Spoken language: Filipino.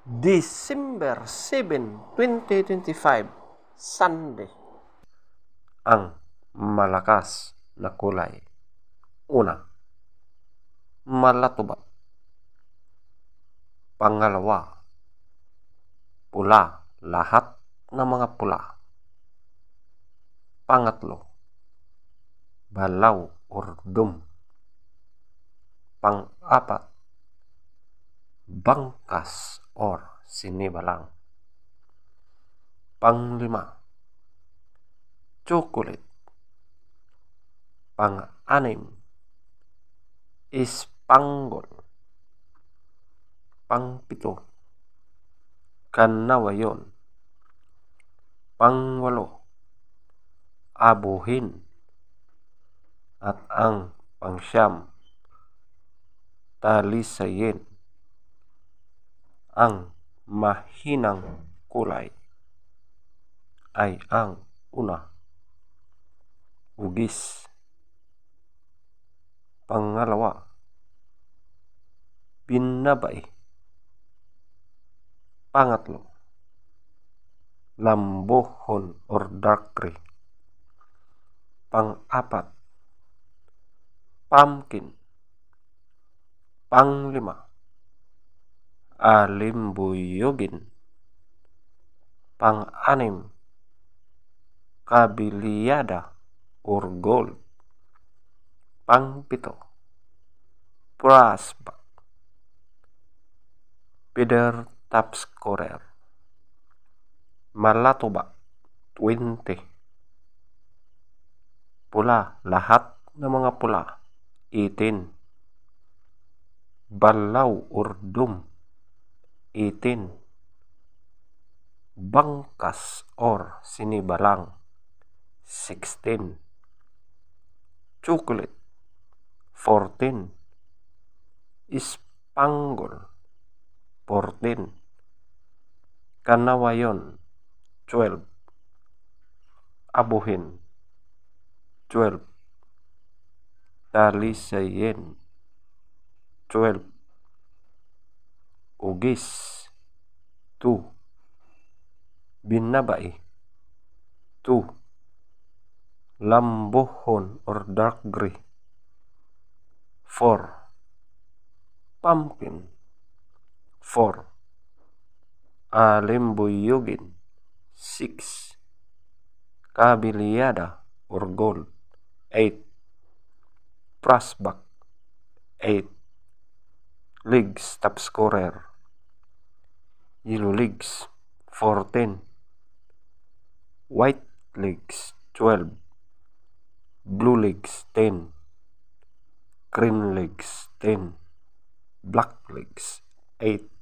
December 7, 2025, Sunday. Ang malakas na kulay. Una, malatuba. Pangalawa, pula. Lahat ng mga pula. Pangatlo, balaw or dum. Pang-apat, bangkas or sinibalang. Panglima, chocolate. Pang-anim, ispanggol. Pangpito, kanawayon. Pangwalo, abuhin. At ang pangsyam, talisayin. Ang mahinang kulay ay ang una, ugis. Pangalawa, binabay. Pangatlo, lambohon or dark gray. Pang-apat, pumpkin. Panglima, alimbuyogin. Pang-anim, kabiliyada or gold. Pangpito, prasbak. Peter Tapscorer. Malatuba, 20. Pula, lahat ng mga pula, 18. Balaw or dum, 18. Bangkas or sinibalang, 16. Chocolate, 14. Ispanggol, 14. Kanawayon, 12. Abuhin, 12. Talisayin, 12. Ugis, 2. Binabay, 2. Lambohon or dark gray, 4. Pumpkin, 4. Alimbuyogin, 6. Kabiliyada or gold, 8. Prasbak, 8. Legs Tapscorer, yellow legs, 14. White legs, 12. Blue legs, 10. Green legs, 10. Black legs, 8.